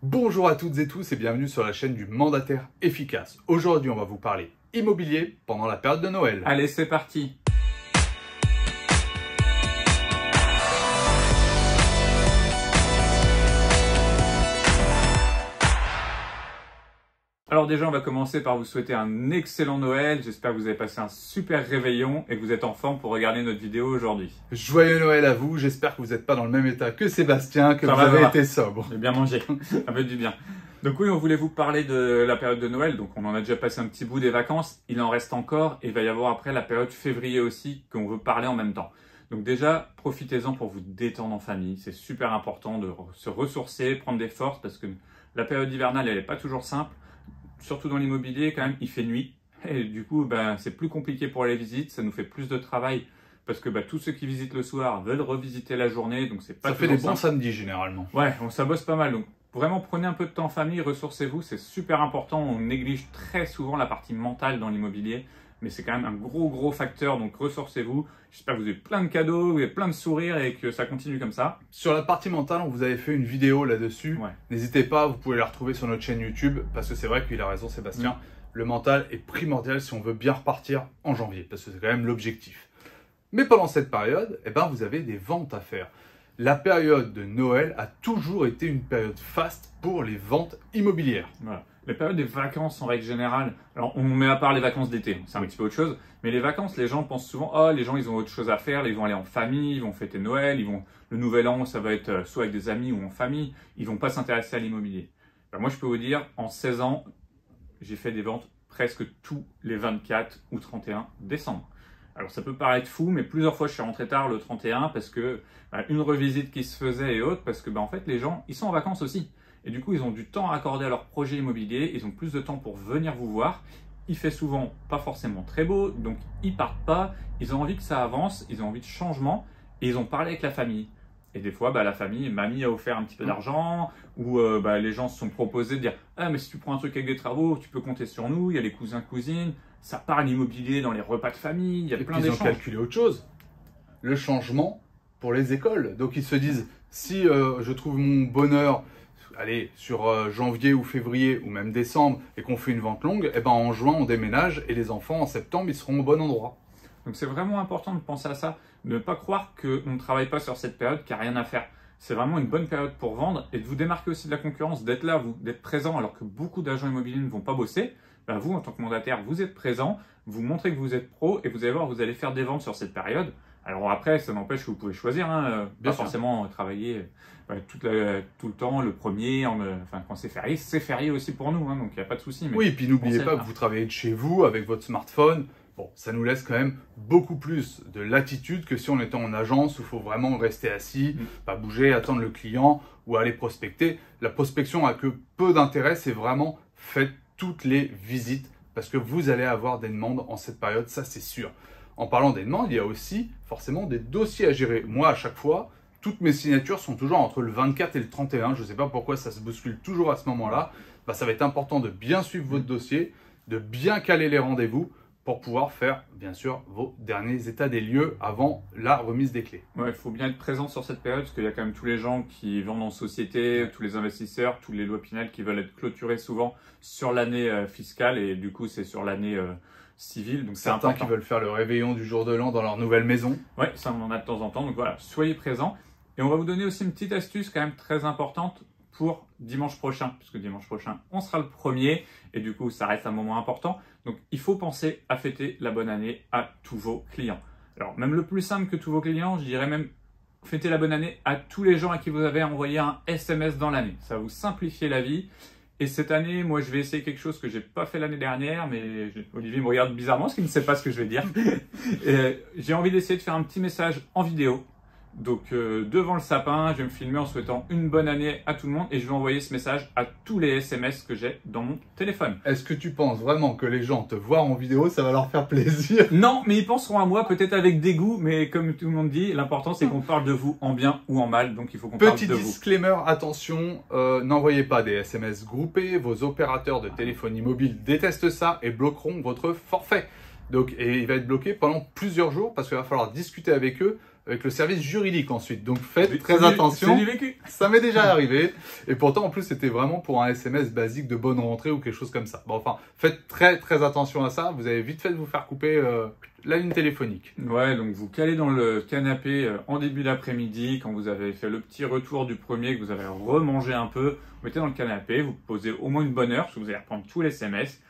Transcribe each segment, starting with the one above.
Bonjour à toutes et tous et bienvenue sur la chaîne du mandataire efficace. Aujourd'hui, on va vous parler immobilier pendant la période de Noël. Allez, c'est parti! Alors déjà, on va commencer par vous souhaiter un excellent Noël. J'espère que vous avez passé un super réveillon et que vous êtes en forme pour regarder notre vidéo aujourd'hui. Joyeux Noël à vous, j'espère que vous n'êtes pas dans le même état que Sébastien, que vous avez été sobre. J'ai bien mangé, ça fait du bien. Donc oui, on voulait vous parler de la période de Noël. Donc on en a déjà passé un petit bout des vacances, il en reste encore et il va y avoir après la période février aussi qu'on veut parler en même temps. Donc déjà, profitez-en pour vous détendre en famille. C'est super important de se ressourcer, prendre des forces parce que la période hivernale, elle n'est pas toujours simple. Surtout dans l'immobilier, quand même, il fait nuit. Et du coup, c'est plus compliqué pour les visites. Ça nous fait plus de travail parce que tous ceux qui visitent le soir veulent revisiter la journée. Donc, c'est pas ça fait des bons samedis, généralement. Ouais, ça bosse pas mal. Donc, vraiment, prenez un peu de temps en famille, ressourcez-vous. C'est super important. On néglige très souvent la partie mentale dans l'immobilier. Mais c'est quand même un gros facteur. Donc, ressourcez-vous. J'espère que vous avez plein de cadeaux, vous avez plein de sourires et que ça continue comme ça. Sur la partie mentale, on vous avait fait une vidéo là-dessus. Ouais. N'hésitez pas, vous pouvez la retrouver sur notre chaîne YouTube parce que c'est vrai qu'il a raison, Sébastien. Le mental est primordial si on veut bien repartir en janvier parce que c'est quand même l'objectif. Mais pendant cette période, vous avez des ventes à faire. La période de Noël a toujours été une période faste pour les ventes immobilières. Voilà. Les périodes des vacances en règle générale, alors on met à part les vacances d'été, c'est un petit peu autre chose, mais les vacances, les gens pensent souvent, oh les gens ils ont autre chose à faire, ils vont aller en famille, ils vont fêter Noël, le nouvel an ça va être soit avec des amis ou en famille, ils vont pas s'intéresser à l'immobilier. Moi je peux vous dire, en 16 ans, j'ai fait des ventes presque tous les 24 ou 31 décembre. Alors ça peut paraître fou, mais plusieurs fois je suis rentré tard le 31 parce que une revisite qui se faisait et autres, parce que en fait les gens ils sont en vacances aussi. Et du coup, ils ont du temps à accorder à leur projet immobilier, ils ont plus de temps pour venir vous voir. Il fait souvent pas forcément très beau, donc ils partent pas, ils ont envie que ça avance, ils ont envie de changement, et ils ont parlé avec la famille. Et des fois, la famille, mamie a offert un petit peu d'argent, ou les gens se sont proposés de dire « Ah, mais si tu prends un truc avec des travaux, tu peux compter sur nous, il y a les cousins, cousines, ça parle immobilier dans les repas de famille, il y a plein d'échanges. » Ils ont calculé autre chose, le changement pour les écoles. Donc ils se disent « Si je trouve mon bonheur… » allez, sur janvier ou février ou même décembre et qu'on fait une vente longue, en juin on déménage et les enfants en septembre ils seront au bon endroit. Donc c'est vraiment important de penser à ça, de ne pas croire qu'on ne travaille pas sur cette période, qu'il n'y a rien à faire. C'est vraiment une bonne période pour vendre et de vous démarquer aussi de la concurrence, d'être là, d'être présent alors que beaucoup d'agents immobiliers ne vont pas bosser. Vous, en tant que mandataire, vous êtes présent, vous montrez que vous êtes pro et vous allez voir, vous allez faire des ventes sur cette période. Alors après, ça n'empêche que vous pouvez choisir, pas forcément travailler tout le temps, le premier, quand c'est férié aussi pour nous, donc il n'y a pas de souci. Oui, et puis n'oubliez pas que vous travaillez de chez vous avec votre smartphone. Bon, ça nous laisse quand même beaucoup plus de latitude que si on était en agence où il faut vraiment rester assis, pas bouger, attendre le client ou aller prospecter. La prospection a que peu d'intérêt, c'est vraiment faites toutes les visites parce que vous allez avoir des demandes en cette période, ça c'est sûr. En parlant des demandes, il y a aussi forcément des dossiers à gérer. Moi, à chaque fois, toutes mes signatures sont toujours entre le 24 et le 31. Je ne sais pas pourquoi ça se bouscule toujours à ce moment-là. Ça va être important de bien suivre votre dossier, de bien caler les rendez-vous pour pouvoir faire, bien sûr, vos derniers états des lieux avant la remise des clés. Ouais, il faut bien être présent sur cette période parce qu'il y a quand même tous les gens qui vendent en société, tous les investisseurs, tous les lois Pinel qui veulent être clôturés souvent sur l'année fiscale et du coup, c'est sur l'année civile. Donc certains qui veulent faire le réveillon du jour de l'an dans leur nouvelle maison. Ouais, ça on en a de temps en temps. Donc voilà, soyez présents. Et on va vous donner aussi une petite astuce quand même très importante pour dimanche prochain, puisque dimanche prochain, on sera le 1er, et du coup, ça reste un moment important. Donc, il faut penser à fêter la bonne année à tous vos clients. Alors, même le plus simple que tous vos clients, je dirais même fêter la bonne année à tous les gens à qui vous avez envoyé un SMS dans l'année. Ça va vous simplifier la vie. Et cette année, moi, je vais essayer quelque chose que j'ai pas fait l'année dernière, mais Olivier me regarde bizarrement parce qu'il ne sait pas ce que je vais dire. J'ai envie d'essayer de faire un petit message en vidéo. Donc devant le sapin, je vais me filmer en souhaitant une bonne année à tout le monde et je vais envoyer ce message à tous les SMS que j'ai dans mon téléphone. Est-ce que tu penses vraiment que les gens te voient en vidéo, ça va leur faire plaisir? Non, mais ils penseront à moi, peut-être avec dégoût, mais comme tout le monde dit, l'important c'est qu'on parle de vous en bien ou en mal, donc il faut qu'on parle de vous. Petit disclaimer, attention, n'envoyez pas des SMS groupés, vos opérateurs de téléphonie mobile détestent ça et bloqueront votre forfait. Donc, et il va être bloqué pendant plusieurs jours parce qu'il va falloir discuter avec eux avec le service juridique ensuite. Donc faites C'est très du- attention. C'est du vécu. Ça m'est déjà arrivé. Et pourtant, en plus, c'était vraiment pour un SMS basique de bonne rentrée ou quelque chose comme ça. Bon, enfin, faites très attention à ça. Vous avez vite fait de vous faire couper la ligne téléphonique. Ouais, donc vous calez dans le canapé en début d'après-midi, quand vous avez fait le petit retour du premier, que vous avez remangé un peu, vous mettez dans le canapé, vous posez au moins une bonne heure, parce que vous allez reprendre tous les SMS,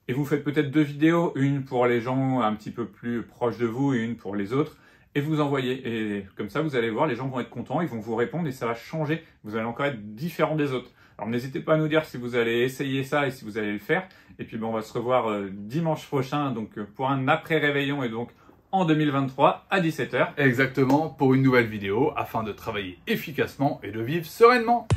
et vous faites peut-être 2 vidéos, une pour les gens un petit peu plus proches de vous et une pour les autres, et vous envoyez. Et comme ça, vous allez voir, les gens vont être contents, ils vont vous répondre et ça va changer. Vous allez encore être différent des autres. Alors n'hésitez pas à nous dire si vous allez essayer ça et si vous allez le faire. Et puis on va se revoir dimanche prochain donc pour un après-réveillon et donc en 2023 à 17 h. Exactement, pour une nouvelle vidéo, afin de travailler efficacement et de vivre sereinement.